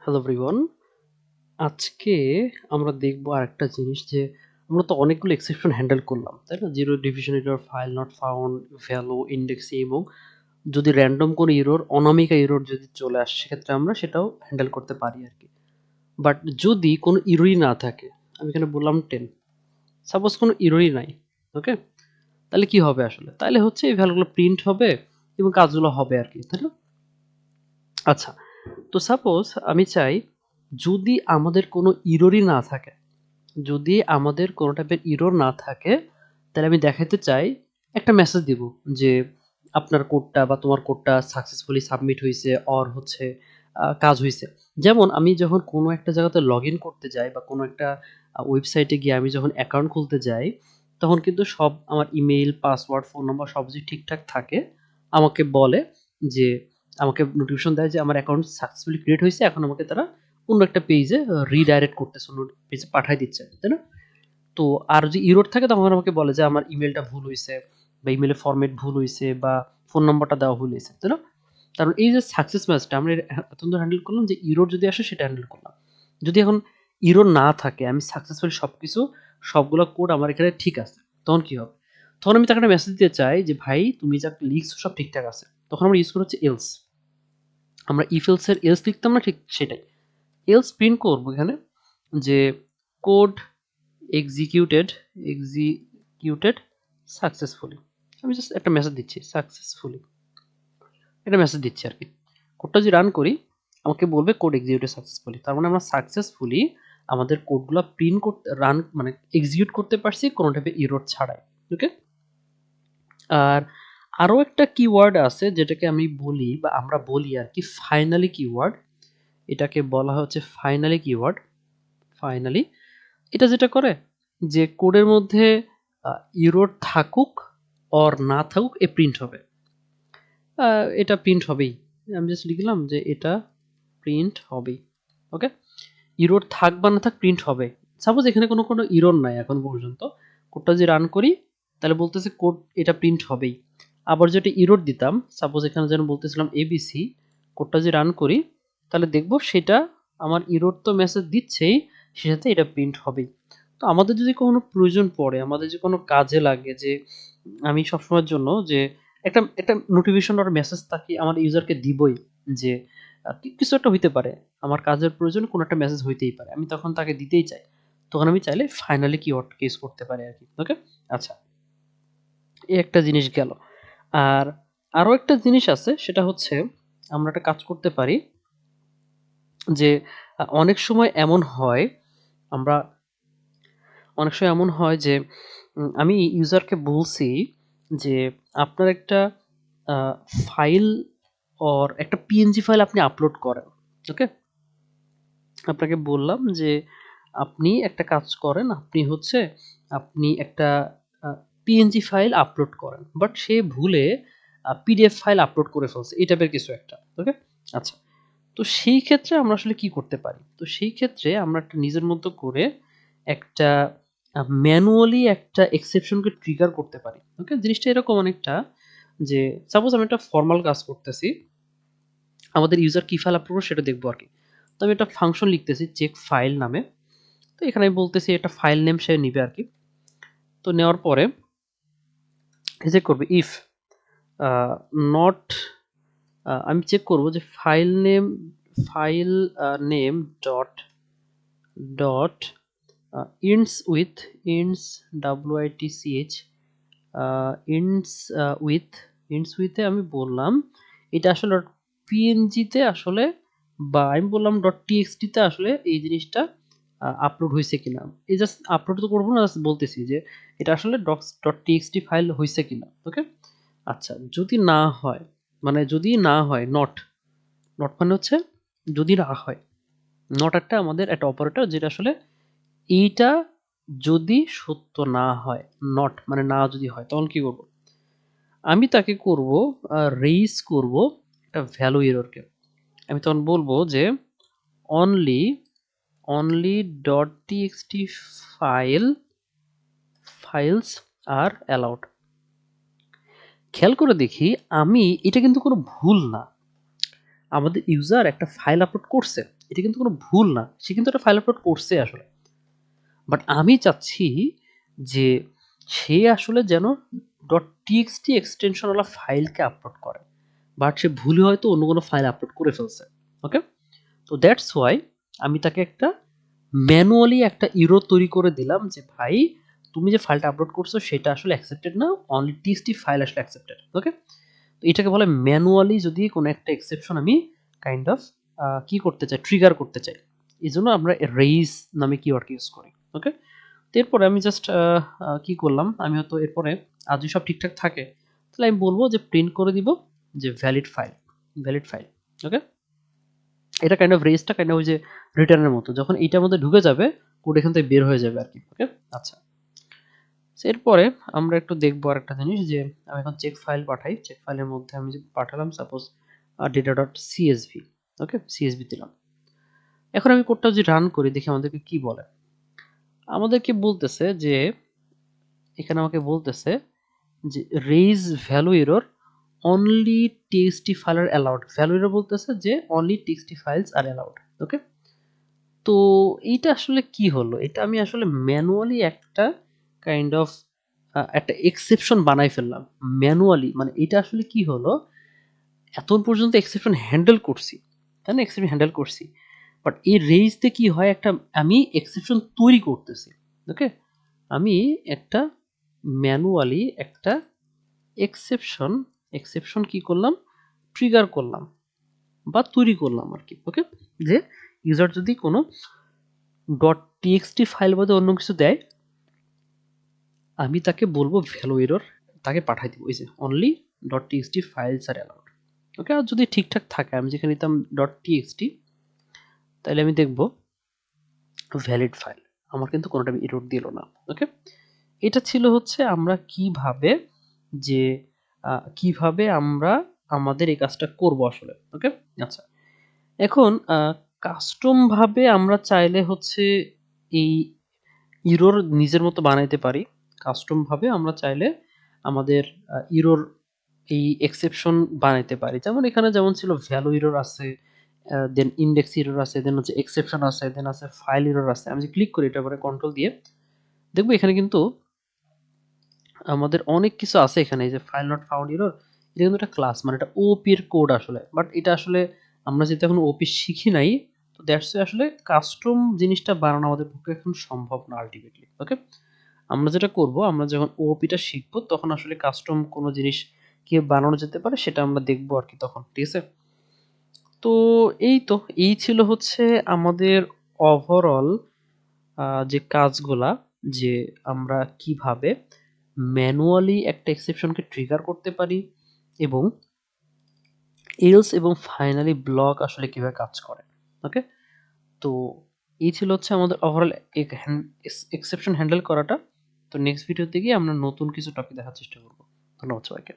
Hello everyone. আজকে আমরা দেখবো আরেকটা জিনিস যে আমরা তো অনেকগুলো এক্সেপশন হ্যান্ডেল করলাম, তাই না? Zero division error, file not found, value, indexing এবং যদি র্যান্ডম কোনো এরর, অনামিকা এরর যদি চলে আসে সেক্ষেত্রে আমরা সেটাও হ্যান্ডেল করতে পারি আরকি। বাট যদি কোনো এররই না থাকে, আমি এখানে বললাম 10, সাপোজ কোনো এররই নাই, ওকে? তাহলে কি হবে আসলে? তাইলে হচ্ছে এই ভ্যালুগুলো প্রিন্ট হবে এবং কাজগুলো হবে আরকি, তাই না? আচ্ছা, তো সাপোজ আমি চাই যদি আমাদের কোনো এররই না থাকে, যদি আমাদের কোনো টাইপের এরর না থাকে, তাহলে আমি দেখাইতে চাই, একটা মেসেজ দিব যে আপনার কোডটা বা তোমার কোডটা সাকসেসফুলি সাবমিট হইছে অর হচ্ছে কাজ হইছে। যেমন আমি যখন কোনো একটা জায়গাতে লগইন করতে যাই বা কোনো একটা ওয়েবসাইটে গিয়ে আমি যখন অ্যাকাউন্ট খুলতে যাই, তখন কিন্তু সব আমার ইমেইল, পাসওয়ার্ড, ফোন নাম্বার সব যদি ঠিকঠাক থাকে, আমাকে বলে যে আমাকে নোটিফিকেশন দেয় যে আমার অ্যাকাউন্ট সাকসেসফুলি ক্রিয়েট হইছে। এখন আমাকে তারা অন্য একটা পেজে রিডাইরেক্ট করতেছে, অন্য পেজে পাঠায় দিচ্ছে, তাই না? তো আর যদি এরর থাকে তখন আমাকে বলে যে আমার ইমেইলটা ভুল হইছে বা ইমেইলের ফরম্যাট ভুল হইছে বা ফোন নাম্বারটা দেওয়া ভুল হইছে, তাই না? কারণ এই যে সাকসেস ম্যাচটা আমরা এতক্ষণ ধরে হ্যান্ডেল করলাম যে এরর যদি আসে সেটা হ্যান্ডেল করলাম। যদি এখন এরর না থাকে, আমি সাকসেসফুলি সবকিছু সবগুলা কোড আমার এখানে ঠিক আছে, তখন কি হবে? তখন আমি তাকে একটা মেসেজ দিতে চাই যে ভাই তুমি যা লিখছো সব ঠিকঠাক আছে। তখন আমরা ইউজ করি হচ্ছে এলস। আমরা ইফ এলস এর এলস লিখতাম না, ঠিক সেটাই। এলস প্রিন্ট করব এখানে যে কোড এক্সিকিউটেড এক্সিকিউটেড সাকসেসফুলি। আমি জাস্ট একটা মেসেজ দিচ্ছি সাকসেসফুলি, একটা মেসেজ দিচ্ছি আর কি। কোডটা যদি রান করি আমাকে বলবে কোড এক্সিকিউটেড সাকসেসফুলি। তার মানে আমরা সাকসেসফুলি আমাদের কোডগুলো প্রিন্ট করতে রান মানে এক্সিকিউট করতে পারছি কোনো টাইপের এরর ছাড়াই। ওকে? আর আরো একটা কিওয়ার্ড আছে যেটাকে আমি বলি বা আমরা বলি আর কি ফাইনালি কিওয়ার্ড। এটাকে বলা হচ্ছে ফাইনালি কিওয়ার্ড। ফাইনালি এটা যেটা করে যে কোডের মধ্যে এরর থাকুক অর না থাকুক এ প্রিন্ট হবে। এটা প্রিন্ট হবেই। আমি জাস্ট লিখলাম যে এটা প্রিন্ট হবেই। ওকে? এরর থাক বা না থাক প্রিন্ট হবে। সাপোজ এখানে কোনো এরর নাই এখন পর্যন্ত। কোডটা যদি রান করি তাহলে বলতেছে কোড এটা প্রিন্ট হবেই। আবার যেটা এরর দিতাম, সাপোজ এখানে যেন বলতেছিলাম এবিসি, কোডটা যদি রান করি তাহলে দেখব সেটা আমার এরর তো মেসেজ দিচ্ছেই, সে সাথে এটা প্রিন্ট হবেই। তো আমাদের যদি কোনো প্রয়োজন পড়ে, আমাদের যদি কোনো কাজে লাগে যে আমি সবসময়ের জন্য যে একটা নোটিফিকেশন or মেসেজ তাকে আমার ইউজারকে দিবই যে কিছু একটা হইতে পারে। আমার কাজের প্রয়োজনে কোনো একটা মেসেজ হইতেই পারে। আমি তখন তাকে দিতেই চাই। তখন আমি চাইলে ফাইনালি কিওয়ার্ডটা ইউজ করতে পারি আরকি। ওকে? আচ্ছা। এই একটা জিনিস গেল। আর আরো একটা জিনিস আছে সেটা হচ্ছে আমরা একটা কাজ করতে পারি যে অনেক সময় এমন হয় আমরা অনেক সময় এমন হয় যে আমি ইউজারকে বলছি যে আপনার একটা আ ফাইল অর একটা পিএনজি ফাইল আপনি আপলোড করেন। ওকে? আপনাকে বললাম যে আপনি একটা কাজ করেন, আপনি একটা আ পিএনজি ফাইল আপলোড করেন। বাট সে ভুলে পিডিএফ ফাইল আপলোড করে ফেলছে। এই টাইপের কিছু একটা। ওকে? আচ্ছা। তো সেই ক্ষেত্রে আমরা আসলে কি করতে পারি? তো সেই ক্ষেত্রে আমরা একটা নিজের মতো করে একটা ম্যানুয়ালি একটা এক্সেপশন কে ট্রিগার করতে পারি। ওকে? জিনিসটা এরকম অনেকটা যে সাপোজ আমি একটা ফরমাল কাজ করতেছি। আমাদের ইউজার কি ফাইল আপলোড করবে সেটা দেখবো আরকি। তো আমি একটা ফাংশন লিখতেছি চেক ফাইল নামে। তো এখানে আমি বলতেছি এটা ফাইল নেম সে নিবে আরকি। তো নেওয়ার পরে চেক করবে ইফ আ নট আমি চেক করব যে file name dot dot ints with ints WITCH ints with ints with এ আমি বললাম এটা আসলে পিএনজি তে আসলে বা আমি বললাম .txt তে আসলে এই জিনিসটা আপলোড হইছে কিনা। এই জাস্ট আপলোড তো করব না, জাস্ট বলতেছি যে এটা আসলে .txt ফাইল হইছে কিনা। ওকে? আচ্ছা, যদি না হয় মানে যদি না হয় নট, নট মানে হচ্ছে যদি না হয়। নট একটা আমাদের একটা অপারেটর যেটা আসলে এইটা যদি সত্য না হয়, নট মানে না যদি হয় তখন কি করব? আমি তাকে করব রেইজ করব একটা ভ্যালু এররকে। আমি তখন বলবো যে only only .txt file files are allowed. খেয়াল করে দেখি এটা কিন্তু কোনো ভুল না। আমাদের ইউজার একটা ফাইল আপলোড করছে, এটা কিন্তু কোনো ভুল না, সে কিন্তু একটা ফাইল আপলোড করছে আসলে, বাট আমি চাচ্ছি যে সে আসলে যেন .txt এক্সটেনশনওয়ালা ফাইলকে আপলোড করে, বাট সে ভুলে হয়তো অন্য কোনো ফাইল আপলোড করে ফেলছে। ওকে, তো দ্যাটস ওয়াই আমি তাকে একটা ম্যানুয়ালি একটা ইরো তৈরি করে দিলাম যে ভাই তুমি যে ফাইলটা আপলোড করছো সেটা আসলে অ্যাকসেপ্টেড না, অনলি টিএক্সটি ফাইল আসলে অ্যাকসেপ্টেড। ওকে, তো এটাকে বলে ম্যানুয়ালি যদি কোনো একটা এক্সেপশন আমি কাইন্ড অফ কি করতে চাই, ট্রিগার করতে চাই, এই জন্য আমরা রেইজ নামে কিওয়ার্ড ইউজ করি। ওকে, তো এরপরে আমি জাস্ট কি করলাম, আমি হয়তো এরপরে আর যদি সব ঠিকঠাক থাকে তাহলে আমি বলবো যে প্রিন্ট করে দিব যে ভ্যালিড ফাইল, ভ্যালিড ফাইল। ওকে, এটা কাইন্ড অফ রেজটা কাইন্ড অফ ওই যে রিটার্নের মতো, যখন এইটার মধ্যে ঢুকে যাবে কোড এখান থেকে বের হয়ে যাবে আর কি। ওকে, আচ্ছা, এরপরে আমরা একটু দেখবো আর একটা জিনিস যে আমি এখন চেক ফাইল পাঠাই, চেক ফাইলের মধ্যে আমি যে পাঠালাম সাপোজ ডেটা ডট সিএসভি। ওকে, সিএসভি দিলাম। এখন আমি কোডটা যদি রান করি দেখি আমাদেরকে কি বলে, আমাদেরকে বলতেছে যে এখানে আমাকে বলতেছে যে raise value error only TXT file are allowed, value error বলতেছে যে only TXT files are allowed. Okay, তো এইটা আসলে কি হলো, এটা আমি আসলে ম্যানুয়ালি একটা কাইন্ড অফ একটা এক্সেপশন বানাই ফেললাম ম্যানুয়ালি, মানে এটা আসলে কি হলো, এতক্ষণ পর্যন্ত এক্সেপশন হ্যান্ডেল করছি, তাই না, এক্সেপশন হ্যান্ডেল করছি, বাট এই রেইজতে কি হয়, একটা আমি এক্সেপশন তৈরি করতেছি। ওকে, আমি একটা ম্যানুয়ালি একটা এক্সেপশন এক্সেপশন কি করলাম, ট্রিগার করলাম বা তৈরি করলাম আর কি। ওকে, যে ইউজার যদি কোনো .txt ফাইল বাদে অন্য কিছু দেয়, আমি তাকে বলবো ভ্যালু এরর, তাকে পাঠাই দিব এই যে only .txt files are allowed. Okay, আর যদি ঠিকঠাক থাকে আমি যেখানে নিতাম .txt, তাহলে আমি দেখব ভ্যালিড ফাইল, আমার কিন্তু কোনোটা এরর দিল না। ওকে, এটা ছিল হচ্ছে আমরা কিভাবে যে কিভাবে আমরা আমাদের এই কাজটা করব আসলে। ওকে, আচ্ছা, এখন কাস্টম ভাবে আমরা চাইলে হচ্ছে এই ইরোর নিজের মতো বানাইতে পারি, কাস্টম ভাবে আমরা চাইলে আমাদের ইরোর এই এক্সেপশন বানাইতে পারি, যেমন এখানে যেমন ছিল ভ্যালু ইরর আছে, দেন ইন্ডেক্স ইরর আছে, দেন হচ্ছে এক্সেপশন আছে, দেন আছে ফাইল ইরর আছে। আমি যে ক্লিক করি এটা পরে কন্ট্রোল দিয়ে দেখবো এখানে কিন্তু আমাদের অনেক কিছু আছে এখানে, এই যে ফাইল নট ফাউন্ড ইরর, এটা কিন্তু একটা ক্লাস, মানে এটা ওপি এর কোড আসলে, বাট এটা আসলে আমরা যেহেতু এখন ওপি শিখি নাই, তো দ্যাটস আসলে কাস্টম জিনিসটা বানানো আমাদের পক্ষে এখন সম্ভব না আলটিমেটলি। ওকে, আমরা যেটা করব, আমরা যখন ওপিটা শিখবো তখন আসলে কাস্টম কোনো জিনিস কি বানানো যেতে পারে সেটা আমরা দেখবো আর কি তখন, ঠিক আছে। তো এই তো এই ছিল হচ্ছে আমাদের ওভারঅল যে কাজগুলা, যে আমরা কিভাবে ম্যানুয়ালি একটা এক্সেপশনকে ট্রিগার করতে পারি এবং এলস এবং ফাইনালি ব্লক আসলে কিভাবে কাজ করে। ওকে, তো এই ছিল হচ্ছে আমাদের ওভারঅল এক্সেপশন হ্যান্ডেল করাটা। তো নেক্সট ভিডিওতে গিয়ে আমরা নতুন কিছু টপিক দেখার চেষ্টা করব। ধন্যবাদ সবাইকে।